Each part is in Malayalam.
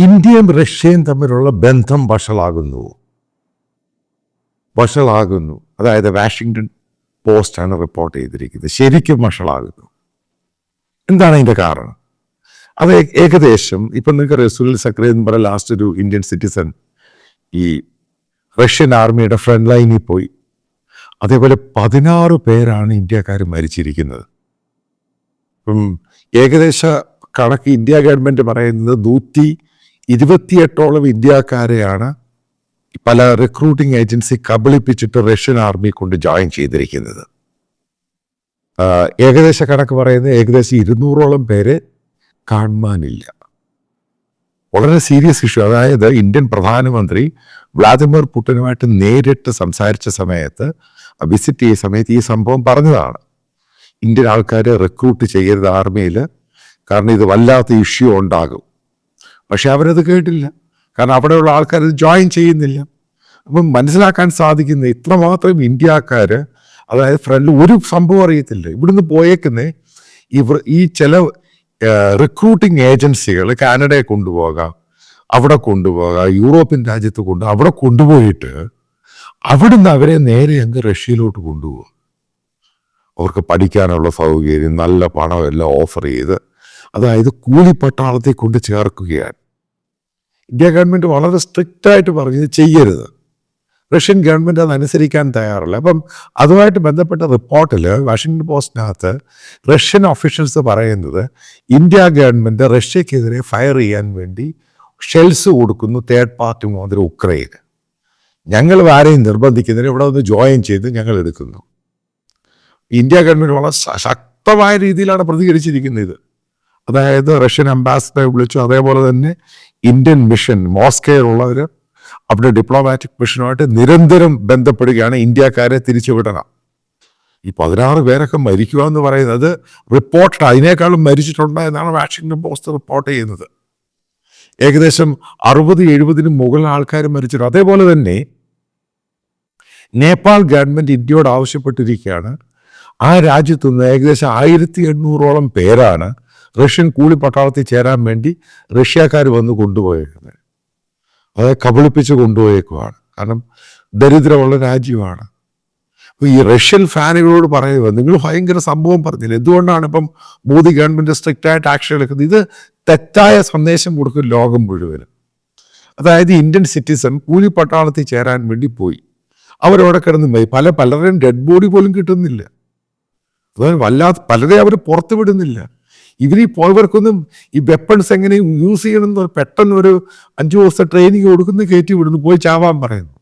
ഇന്ത്യയും റഷ്യയും തമ്മിലുള്ള ബന്ധം വഷളാകുന്നു. അതായത് വാഷിങ്ടൺ പോസ്റ്റാണ് റിപ്പോർട്ട് ചെയ്തിരിക്കുന്നത്. ശരിക്കും വഷളാകുന്നു. എന്താണ് അതിൻ്റെ കാരണം? അത് ഏകദേശം ഇപ്പം നിങ്ങൾക്ക് സുനിൽ സക്രി എന്ന് പറഞ്ഞ ലാസ്റ്റ് ഒരു ഇന്ത്യൻ സിറ്റിസൺ ഈ റഷ്യൻ ആർമിയുടെ ഫ്രണ്ട് ലൈനിൽ പോയി. അതേപോലെ 16 പേരാണ് ഇന്ത്യക്കാർ മരിച്ചിരിക്കുന്നത്. ഇപ്പം ഏകദേശ കണക്ക് ഇന്ത്യ ഗവൺമെൻറ് പറയുന്നത് 128ഓളം ഇന്ത്യക്കാരെയാണ് പല റിക്രൂട്ടിംഗ് ഏജൻസി കബളിപ്പിച്ചിട്ട് റഷ്യൻ ആർമി കൊണ്ട് ജോയിൻ ചെയ്തിരിക്കുന്നത്. ഏകദേശ കണക്ക് പറയുന്നത് ഏകദേശം 200ഓളം പേരെ കാണുവാനില്ല. വളരെ സീരിയസ് ഇഷ്യൂ. അതായത് ഇന്ത്യൻ പ്രധാനമന്ത്രി വ്ളാദിമിർ പുടിനുമായിട്ട് നേരിട്ട് സംസാരിച്ച സമയത്ത്, വിസിറ്റ് ചെയ്ത സമയത്ത് ഈ സംഭവം പറഞ്ഞതാണ്. ഇന്ത്യൻ ആൾക്കാരെ റിക്രൂട്ട് ചെയ്യരുത് ആർമിയിൽ, കാരണം ഇത് വല്ലാത്ത ഇഷ്യൂ ഉണ്ടാകും. പക്ഷെ അവരത് കേട്ടില്ല. കാരണം അവിടെയുള്ള ആൾക്കാർ ജോയിൻ ചെയ്യുന്നില്ല. അപ്പം മനസ്സിലാക്കാൻ സാധിക്കുന്ന ഇത്രമാത്രം ഇന്ത്യക്കാർ, അതായത് ഫ്രണ്ടിൽ ഒരു സംഭവം അറിയത്തില്ല. ഇവിടുന്ന് പോയേക്കുന്നേ ഈ ചില റിക്രൂട്ടിംഗ് ഏജൻസികൾ കാനഡയെ കൊണ്ടുപോകാം, അവിടെ കൊണ്ടുപോകാം, യൂറോപ്യൻ രാജ്യത്ത് അവിടെ കൊണ്ടുപോയിട്ട് അവിടുന്ന് അവരെ നേരെ അങ്ങ് റഷ്യയിലോട്ട് കൊണ്ടുപോകും. അവർക്ക് പഠിക്കാനുള്ള സൗകര്യം, നല്ല പണം എല്ലാം ഓഫർ ചെയ്ത്, അതായത് കൂലിപ്പട്ടാളത്തെ കൊണ്ട് ചേർക്കുകയാണ്. ഇന്ത്യ ഗവൺമെൻറ് വളരെ സ്ട്രിക്റ്റായിട്ട് പറഞ്ഞത് ചെയ്യരുത്. റഷ്യൻ ഗവൺമെൻറ് അതനുസരിക്കാൻ തയ്യാറല്ല. അപ്പം അതുമായിട്ട് ബന്ധപ്പെട്ട റിപ്പോർട്ടിൽ വാഷിങ്ടൺ പോസ്റ്റിനകത്ത് റഷ്യൻ ഒഫീഷ്യൽസ് പറയുന്നത് ഇന്ത്യ ഗവൺമെൻറ് റഷ്യക്കെതിരെ ഫയർ ചെയ്യാൻ വേണ്ടി ഷെൽസ് കൊടുക്കുന്നു തേർഡ് പാർട്ടി മുതൽ ഉക്രൈന്. ഞങ്ങൾ ആരെയും നിർബന്ധിക്കുന്നതിന് ഇവിടെ ഒന്ന് ജോയിൻ ചെയ്ത് ഞങ്ങൾ എടുക്കുന്നു. ഇന്ത്യ ഗവൺമെൻറ് വളരെ ശക്തമായ രീതിയിലാണ് പ്രതികരിച്ചിരിക്കുന്നത്. അതായത് റഷ്യൻ അംബാസിഡറെ വിളിച്ചു. അതേപോലെ തന്നെ ഇന്ത്യൻ മിഷൻ മോസ്കോയിലുള്ളവർ അവിടെ ഡിപ്ലോമാറ്റിക് മിഷനുമായിട്ട് നിരന്തരം ബന്ധപ്പെടുകയാണ്. ഇന്ത്യക്കാരെ തിരിച്ചുവിടണം. ഈ 16 പേരൊക്കെ മരിക്കുക എന്ന് പറയുന്നത് റിപ്പോർട്ട് അതിനേക്കാളും മരിച്ചിട്ടുണ്ട് എന്നാണ് വാഷിങ്ടൺ പോസ്റ്റ് റിപ്പോർട്ട് ചെയ്യുന്നത്. ഏകദേശം 60-70 മുകളിൽ ആൾക്കാർ മരിച്ചിട്ടുണ്ട്. അതേപോലെ തന്നെ നേപ്പാൾ ഗവൺമെൻറ് ഇന്ത്യയോട് ആവശ്യപ്പെട്ടിരിക്കുകയാണ്. ആ രാജ്യത്തുനിന്ന് ഏകദേശം 1800ഓളം പേരാണ് റഷ്യൻ കൂലിപ്പട്ടാളത്തിൽ ചേരാൻ വേണ്ടി റഷ്യക്കാർ വന്ന് കൊണ്ടുപോയേക്കുന്നത്. അതായത് കബളിപ്പിച്ച് കൊണ്ടുപോയേക്കുവാണ്. കാരണം ദരിദ്രമുള്ള രാജ്യമാണ്. അപ്പോൾ ഈ റഷ്യൻ ഫാനുകളോട് പറയുക, നിങ്ങൾ ഭയങ്കര സംഭവം പറഞ്ഞില്ല, എന്തുകൊണ്ടാണ് ഇപ്പം മോദി ഗവൺമെൻറ് സ്ട്രിക്റ്റായിട്ട് ആക്ഷൻ എടുക്കുന്നത്? ഇത് തെറ്റായ സന്ദേശം കൊടുക്കും ലോകം മുഴുവനും. അതായത് ഇന്ത്യൻ സിറ്റിസൺ കൂലിപ്പട്ടാളത്തിൽ ചേരാൻ വേണ്ടി പോയി, അവരവിടെ കിടന്ന് പലരുടെയും ഡെഡ് ബോഡി പോലും കിട്ടുന്നില്ല. അതായത് പലരെ അവർ പുറത്തു വിടുന്നില്ല. ഇവർ ഈ പോയവർക്കൊന്നും ഈ വെപ്പൺസ് എങ്ങനെ യൂസ് ചെയ്യണമെന്ന് പെട്ടെന്ന് ഒരു 5 ദിവസത്തെ ട്രെയിനിങ് കൊടുക്കുന്ന കയറ്റി വിടുന്നു, പോയി ചാവാൻ പറയുന്നു.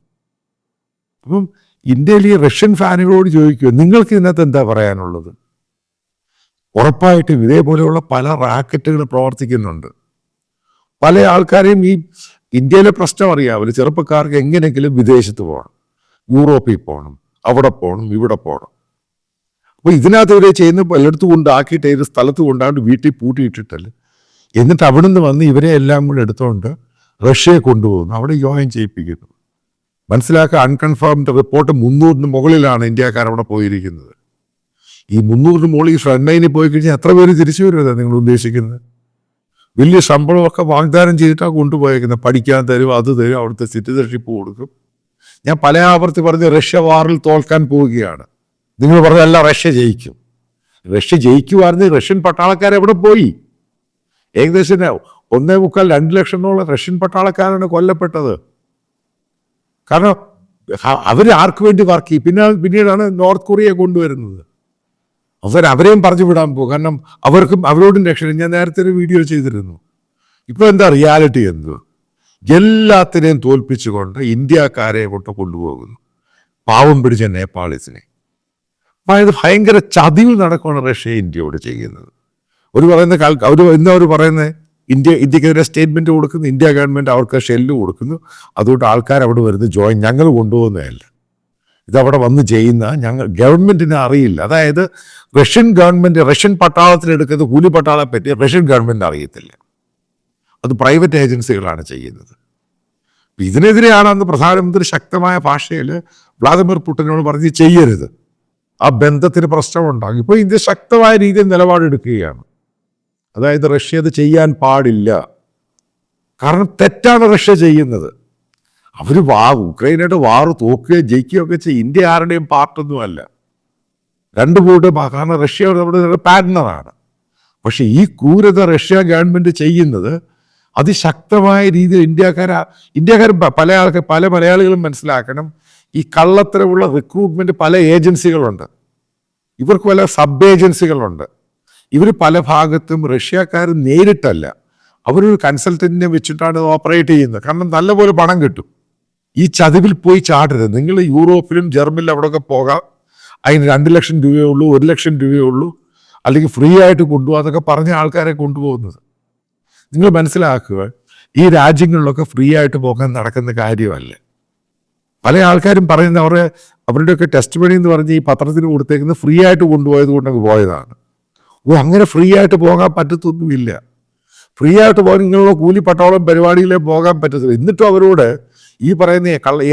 അപ്പം ഇന്ത്യയിൽ ഈ റഷ്യൻ ഫാനുകളോട് ചോദിക്കുക, നിങ്ങൾക്ക് ഇതിനകത്ത് എന്താ പറയാനുള്ളത്? ഉറപ്പായിട്ടും ഇതേപോലെയുള്ള പല റാക്കറ്റുകൾ പ്രവർത്തിക്കുന്നുണ്ട്. പല ആൾക്കാരെയും ഈ ഇന്ത്യയിലെ പ്രശ്നം അറിയാം. ഒരു ചെറുപ്പക്കാർക്ക് എങ്ങനെയെങ്കിലും വിദേശത്ത് പോകണം, യൂറോപ്പിൽ പോകണം, അവിടെ പോകണം, ഇവിടെ പോകണം. അപ്പോൾ ഇതിനകത്ത് ഇവരെ ചെയ്യുന്ന പലയിടത്തും കൊണ്ടാക്കിയിട്ട് ഏത് സ്ഥലത്ത് കൊണ്ടാണ്ട് വീട്ടിൽ പൂട്ടിയിട്ടിട്ടല്ലേ, എന്നിട്ട് അവിടെ നിന്ന് വന്ന് ഇവരെ എല്ലാം കൂടെ എടുത്തുകൊണ്ട് റഷ്യയെ കൊണ്ടുപോകുന്നു, അവിടെ ജോയിൻ ചെയ്യിപ്പിക്കുന്നു. മനസ്സിലാക്കുക, അൺകൺഫേംഡ് റിപ്പോർട്ട് 300 മുകളിലാണ് ഇന്ത്യക്കാർ അവിടെ പോയിരിക്കുന്നത്. ഈ 300 മുകളിൽ ഈ ഫ്രണ്ട് ലൈനിൽ പോയി കഴിഞ്ഞാൽ എത്ര പേര് തിരിച്ചു വരുമെന്നാണ് നിങ്ങൾ ഉദ്ദേശിക്കുന്നത്? വലിയ ശമ്പളമൊക്കെ വാഗ്ദാനം ചെയ്തിട്ടാണ് കൊണ്ടുപോയേക്കുന്നത്. പഠിക്കാൻ തരും, അത് തരും, അവിടുത്തെ സിറ്റിസൺഷിപ്പ് കൊടുക്കും. ഞാൻ പല ആവർത്തി പറഞ്ഞ് റഷ്യ വാറിൽ തോൽക്കാൻ പോവുകയാണ്. നിങ്ങൾ പറഞ്ഞതല്ല, റഷ്യ ജയിക്കും. റഷ്യ ജയിക്കുമായിരുന്നു. റഷ്യൻ പട്ടാളക്കാരെ എവിടെ പോയി? ഏകദേശം 1.25-2 ലക്ഷത്തോളം റഷ്യൻ പട്ടാളക്കാരാണ് കൊല്ലപ്പെട്ടത്. കാരണം അവർ ആർക്ക് വേണ്ടി വർക്ക് ചെയ്യും? പിന്നീടാണ് നോർത്ത് കൊറിയയെ കൊണ്ടുവരുന്നത്. അവരെയും പറഞ്ഞു വിടാൻ പോകും. കാരണം അവരോടും രക്ഷ. ഞാൻ നേരത്തെ ഒരു വീഡിയോ ചെയ്തിരുന്നു. ഇപ്പോൾ എന്താ റിയാലിറ്റി? എന്ത് എല്ലാത്തിനെയും തോൽപ്പിച്ചുകൊണ്ട് ഇന്ത്യക്കാരെ കൊണ്ടുപോകുന്നു, പാവം പിടിച്ച നേപ്പാളീസിനെ. അതായത് ഭയങ്കര ചതിവ് നടക്കുകയാണ് റഷ്യ ഇന്ത്യയോട് ചെയ്യുന്നത്. അവർ പറയുന്നത് ഇന്ത്യക്കെതിരെ സ്റ്റേറ്റ്മെൻറ്റ് കൊടുക്കുന്നു, ഇന്ത്യ ഗവൺമെൻറ് അവർക്ക് ഷെല്ല് കൊടുക്കുന്നു, അതുകൊണ്ട് ആൾക്കാർ അവിടെ വരുന്നത് ഞങ്ങൾ കൊണ്ടുപോകുന്നതല്ല, ഇതവിടെ വന്ന് ചെയ്യുന്ന ഗവൺമെൻറ്റിന് അറിയില്ല. അതായത് റഷ്യൻ ഗവൺമെൻറ് റഷ്യൻ പട്ടാളത്തിലെടുക്കുന്ന കൂലിപ്പട്ടാളെ പറ്റി റഷ്യൻ ഗവൺമെൻറ് അറിയത്തില്ല. അത് പ്രൈവറ്റ് ഏജൻസികളാണ് ചെയ്യുന്നത്. ഇതിനെതിരെയാണ് അന്ന് പ്രധാനമന്ത്രി ശക്തമായ ഭാഷയിൽ വ്ളാദിമിർ പുടിനോട് പറഞ്ഞ് ചെയ്യരുത്, ആ ബന്ധത്തിന് പ്രശ്നമുണ്ടാകും. ഇപ്പോൾ ഇന്ത്യ ശക്തമായ രീതിയിൽ നിലപാടെടുക്കുകയാണ്. അതായത് റഷ്യ അത് ചെയ്യാൻ പാടില്ല. കാരണം തെറ്റാണ് റഷ്യ ചെയ്യുന്നത്. അവർ ഉക്രൈനായിട്ട് വാറ് തോക്കുകയോ ജയിക്കുകയോ ഒക്കെ ചെയ്യും. ഇന്ത്യ ആരുടെയും പാർട്ടൊന്നുമല്ല. രണ്ടു കൂട്ടം, കാരണം റഷ്യ നമ്മുടെ പാർട്ട്ണറാണ്. പക്ഷെ ഈ ക്രൂരത റഷ്യ ഗവൺമെന്റ് ചെയ്യുന്നത് അതിശക്തമായ രീതിയിൽ ഇന്ത്യക്കാർ പല മലയാളികളും മനസ്സിലാക്കണം. ഈ കള്ളത്തരമുള്ള റിക്രൂട്ട്മെന്റ് പല ഏജൻസികളുണ്ട്, ഇവർക്ക് പല സബ് ഏജൻസികളുണ്ട്. ഇവർ പല ഭാഗത്തും റഷ്യക്കാർ നേരിട്ടല്ല, അവരൊരു കൺസൾട്ടന്റിനെ വെച്ചിട്ടാണ് ഓപ്പറേറ്റ് ചെയ്യുന്നത്. കാരണം നല്ലപോലെ പണം കിട്ടും. ഈ ചതിവിൽ പോയി ചാടരുത്. നിങ്ങൾ യൂറോപ്പിലും ജർമ്മനിലും അവിടെയൊക്കെ പോകാം, അതിന് 2 ലക്ഷം രൂപയേ ഉള്ളൂ, 1 ലക്ഷം രൂപയേ ഉള്ളൂ, അല്ലെങ്കിൽ ഫ്രീ ആയിട്ട് കൊണ്ടുപോകാന്നൊക്കെ പറഞ്ഞ ആൾക്കാരെ കൊണ്ടുപോകുന്നത്. നിങ്ങൾ മനസ്സിലാക്കുക, ഈ രാജ്യങ്ങളിലൊക്കെ ഫ്രീ ആയിട്ട് പോകാൻ നടക്കുന്ന കാര്യമല്ല. പല ആൾക്കാരും പറയുന്ന അവരുടെയൊക്കെ ടെസ്റ്റ് മണി എന്ന് പറഞ്ഞ് ഈ പത്രത്തിന് കൊടുത്തേക്കുന്നത് ഫ്രീ ആയിട്ട് കൊണ്ടുപോയത് കൊണ്ടങ്ങ് പോയതാണ്. അങ്ങനെ ഫ്രീ ആയിട്ട് പോകാൻ പറ്റത്തൊന്നുമില്ല. ഫ്രീ ആയിട്ട് പോകാൻ നിങ്ങളുടെ കൂലി പട്ടാളം പരിപാടിയിലേ പോകാൻ പറ്റത്തില്ല. എന്നിട്ടും അവരോട് ഈ പറയുന്ന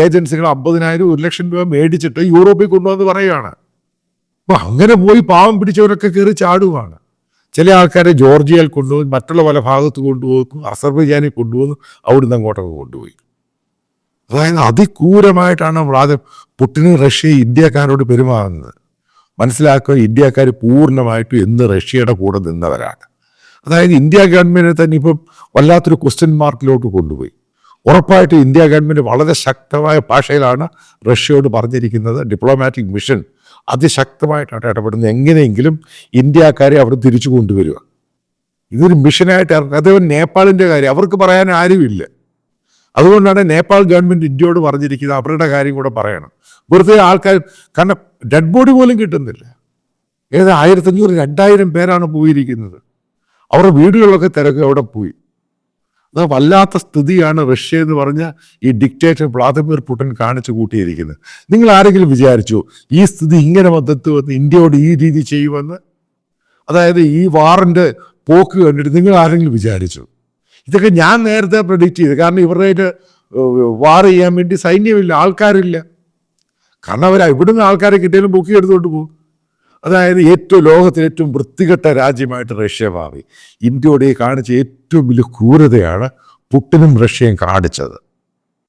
ഏജൻസികൾ 50,000 1 ലക്ഷം രൂപ മേടിച്ചിട്ട് യൂറോപ്പിൽ കൊണ്ടുവന്ന് പറയുകയാണ്. അപ്പോൾ അങ്ങനെ പോയി പാവം പിടിച്ചവരൊക്കെ കയറി ചാടുവാണ്. ചില ആൾക്കാരെ ജോർജിയയിൽ കൊണ്ടുപോകും, മറ്റുള്ള പല ഭാഗത്ത് കൊണ്ടുപോകുന്നു, അസർബൈജാനിൽ കൊണ്ടുപോകുന്നു, അവിടുന്ന് അങ്ങോട്ടൊക്കെ കൊണ്ടുപോയി. അതായത് അതിക്രൂരമായിട്ടാണ് പുടിനും റഷ്യ ഇന്ത്യക്കാരോട് പെരുമാറുന്നത്. മനസ്സിലാക്കുക, ഇന്ത്യക്കാർ പൂർണ്ണമായിട്ടും എന്ന് റഷ്യയുടെ കൂടെ നിന്നവരാണ്. അതായത് ഇന്ത്യ ഗവൺമെൻറ്റിനെ തന്നെ ഇപ്പം വല്ലാത്തൊരു ക്വസ്റ്റ്യൻ മാർക്കിലോട്ട് കൊണ്ടുപോയി. ഉറപ്പായിട്ടും ഇന്ത്യ ഗവൺമെൻറ് വളരെ ശക്തമായ ഭാഷയിലാണ് റഷ്യയോട് പറഞ്ഞിരിക്കുന്നത്. ഡിപ്ലോമാറ്റിക് മിഷൻ അതിശക്തമായിട്ടാണ് ഇടപെടുന്നത്. എങ്ങനെയെങ്കിലും ഇന്ത്യക്കാരെ അവിടെ തിരിച്ചു കൊണ്ടുവരിക. ഇതൊരു മിഷനായിട്ട് ഇറങ്ങുക. അതേപോലെ നേപ്പാളിൻ്റെ കാര്യം അവർക്ക് പറയാൻ ആരുമില്ല. അതുകൊണ്ടാണ് നേപ്പാൾ ഗവൺമെൻറ് ഇന്ത്യയോട് പറഞ്ഞിരിക്കുന്നത് അവരുടെ കാര്യം കൂടെ പറയണം. വെറുതെ ആൾക്കാർ, കാരണം ഡെഡ് ബോഡി പോലും കിട്ടുന്നില്ല. 1500-2000 പേരാണ് പോയിരിക്കുന്നത്. അവരുടെ വീടുകളിലൊക്കെ തിരക്ക് അവിടെ പോയി. അത് വല്ലാത്ത സ്ഥിതിയാണ് റഷ്യ എന്ന് പറഞ്ഞ ഈ ഡിക്റ്റേറ്റർ വ്ളാദിമിർ പുടിൻ കാണിച്ചു കൂട്ടിയിരിക്കുന്നത്. നിങ്ങൾ ആരെങ്കിലും വിചാരിച്ചു ഈ സ്ഥിതി ഇങ്ങനെ വന്നെത്തു വന്ന് ഇന്ത്യയോട് ഈ രീതി ചെയ്യുമെന്ന്? അതായത് ഈ വാറിൻ്റെ പോക്ക് കണ്ടിട്ട് നിങ്ങൾ ആരെങ്കിലും വിചാരിച്ചു? ഇതൊക്കെ ഞാൻ നേരത്തെ പ്രഡിക്റ്റ് ചെയ്തു. കാരണം ഇവരുടെ വാർ ചെയ്യാൻ വേണ്ടി സൈന്യമില്ല, ആൾക്കാരില്ല. കാരണം ഇവിടുന്ന് ആൾക്കാരെ കിട്ടിയാലും പൊക്കി എടുത്തുകൊണ്ട് പോകും. അതായത് ലോകത്തിലെ ഏറ്റവും വൃത്തികെട്ട രാജ്യമായിട്ട് റഷ്യ മാറി. ഇന്ത്യയോട് കാണിച്ച ഏറ്റവും വലിയ ക്രൂരതയാണ് പുടിനും റഷ്യയും കാണിച്ചത്.